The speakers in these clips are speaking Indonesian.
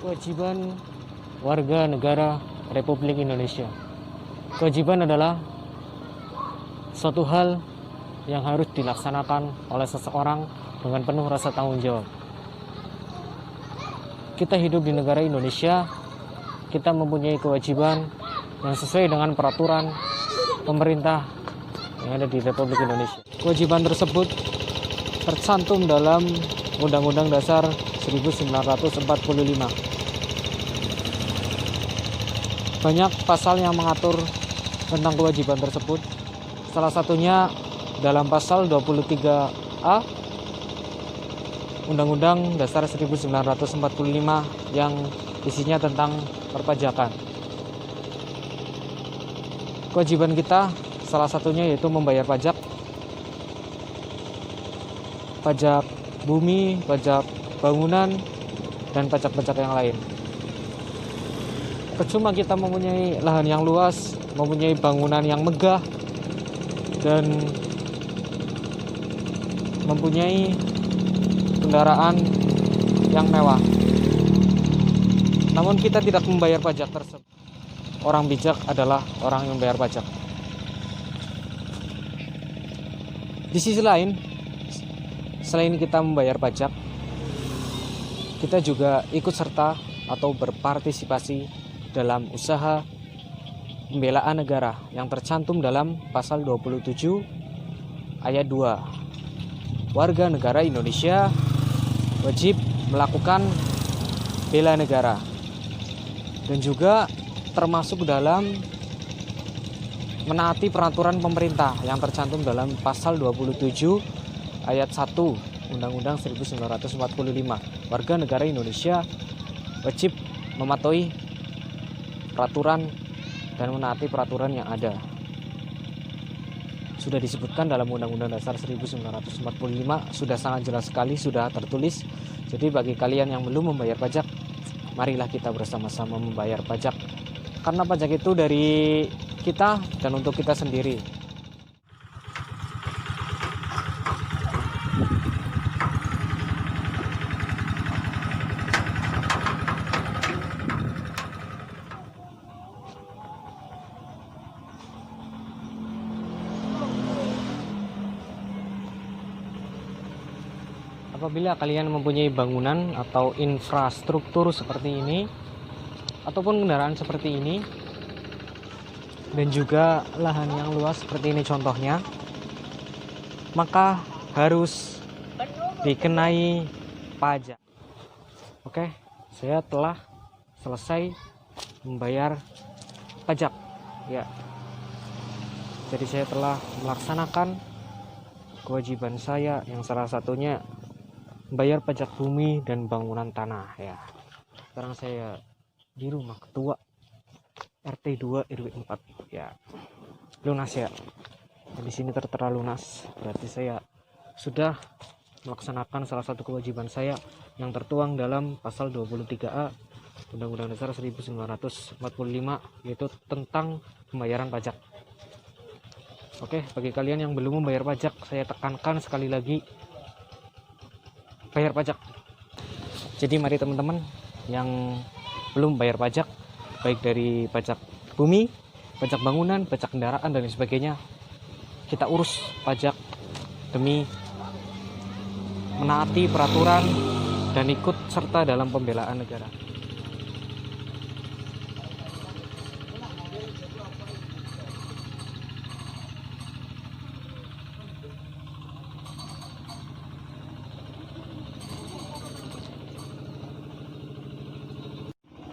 Kewajiban warga negara Republik Indonesia. Kewajiban adalah suatu hal yang harus dilaksanakan oleh seseorang dengan penuh rasa tanggung jawab. Kita hidup di negara Indonesia, kita mempunyai kewajiban yang sesuai dengan peraturan pemerintah yang ada di Republik Indonesia. Kewajiban tersebut tercantum dalam Undang-Undang Dasar 1945. Banyak pasal yang mengatur tentang kewajiban tersebut. Salah satunya dalam pasal 23A Undang-Undang Dasar 1945 yang isinya tentang perpajakan. Kewajiban kita salah satunya yaitu membayar pajak. Pajak bumi, pajak bangunan, dan pajak-pajak yang lain. Percuma kita mempunyai lahan yang luas, mempunyai bangunan yang megah, dan mempunyai kendaraan yang mewah. Namun kita tidak membayar pajak tersebut. Orang bijak adalah orang yang membayar pajak. Di sisi lain, selain kita membayar pajak, kita juga ikut serta atau berpartisipasi dalam usaha pembelaan negara yang tercantum dalam pasal 27 ayat 2. Warga negara Indonesia wajib melakukan bela negara dan juga termasuk dalam menaati peraturan pemerintah yang tercantum dalam pasal 27 ayat 1 Undang-Undang 1945. Warga negara Indonesia wajib mematuhi peraturan dan menaati peraturan yang ada. Sudah disebutkan dalam Undang-Undang Dasar 1945, sudah sangat jelas sekali, sudah tertulis. Jadi bagi kalian yang belum membayar pajak, marilah kita bersama-sama membayar pajak. Karena pajak itu dari kita dan untuk kita sendiri. Apabila kalian mempunyai bangunan atau infrastruktur seperti ini, ataupun kendaraan seperti ini, dan juga lahan yang luas seperti ini contohnya, maka harus dikenai pajak. Oke, saya telah selesai membayar pajak. Ya, jadi saya telah melaksanakan kewajiban saya yang salah satunya bayar pajak bumi dan bangunan tanah ya. Sekarang saya di rumah ketua RT 2 RW 4 ya. Lunas ya. Di sini tertera lunas. Berarti saya sudah melaksanakan salah satu kewajiban saya yang tertuang dalam pasal 23A Undang-Undang Dasar 1945, yaitu tentang pembayaran pajak. Oke, bagi kalian yang belum membayar pajak, saya tekankan sekali lagi, bayar pajak. Jadi mari teman-teman yang belum bayar pajak, baik dari pajak bumi, pajak bangunan, pajak kendaraan dan sebagainya, kita urus pajak demi menaati peraturan dan ikut serta dalam pembelaan negara.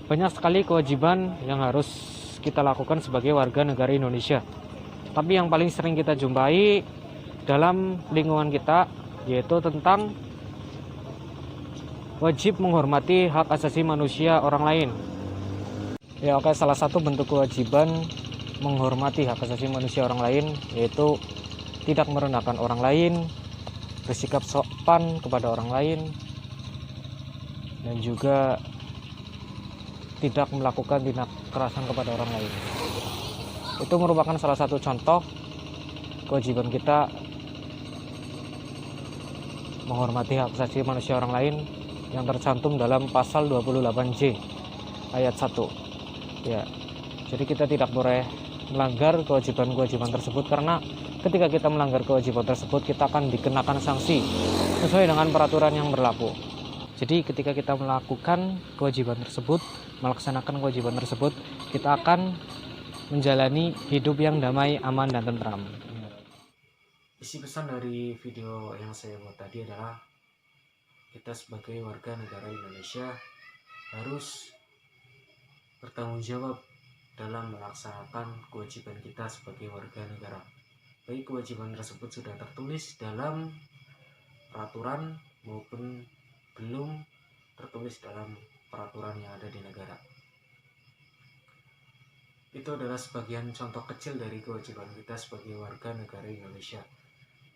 Banyak sekali kewajiban yang harus kita lakukan sebagai warga negara Indonesia. Tapi yang paling sering kita jumpai dalam lingkungan kita yaitu tentang wajib menghormati hak asasi manusia orang lain. Ya oke, salah satu bentuk kewajiban menghormati hak asasi manusia orang lain yaitu tidak merendahkan orang lain, bersikap sopan kepada orang lain, dan juga tidak melakukan tindak kekerasan kepada orang lain. Itu merupakan salah satu contoh kewajiban kita menghormati hak asasi manusia orang lain yang tercantum dalam pasal 28J ayat 1. Ya. Jadi kita tidak boleh melanggar kewajiban-kewajiban tersebut, karena ketika kita melanggar kewajiban tersebut kita akan dikenakan sanksi sesuai dengan peraturan yang berlaku. Jadi ketika kita melakukan kewajiban tersebut, melaksanakan kewajiban tersebut, kita akan menjalani hidup yang damai, aman, dan tentram. Isi pesan dari video yang saya buat tadi adalah kita sebagai warga negara Indonesia harus bertanggung jawab dalam melaksanakan kewajiban kita sebagai warga negara. Baik kewajiban tersebut sudah tertulis dalam peraturan maupun belum tertulis dalam peraturan yang ada di negara. Itu adalah sebagian contoh kecil dari kewajiban kita sebagai warga negara Indonesia.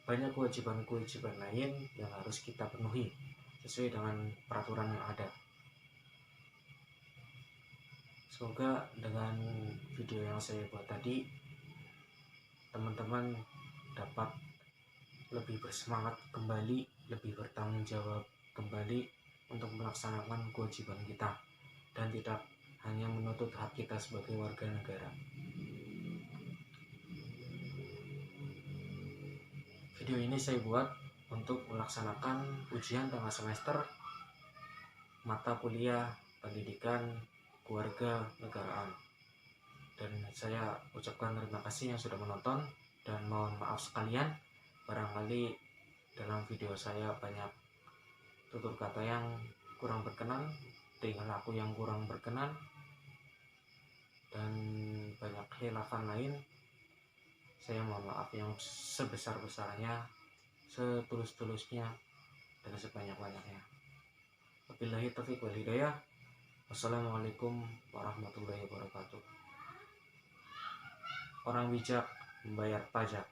Banyak kewajiban-kewajiban lain yang harus kita penuhi sesuai dengan peraturan yang ada. Semoga dengan video yang saya buat tadi, teman-teman dapat lebih bersemangat kembali, lebih bertanggung jawab kembali untuk melaksanakan kewajiban kita, dan tidak hanya menuntut hak kita sebagai warga negara. Video ini saya buat untuk melaksanakan ujian tengah semester mata kuliah pendidikan keluarga negaraan. Dan saya ucapkan terima kasih yang sudah menonton, dan mohon maaf sekalian barangkali dalam video saya banyak tutur kata yang kurang berkenan, tingkah laku yang kurang berkenan, dan banyak khilafan lain. Saya mohon maaf yang sebesar-besarnya, setulus-tulusnya, dan sebanyak-banyaknya. Wabillahi taufiq wal hidayah. Wassalamualaikum warahmatullahi wabarakatuh. Orang bijak membayar pajak.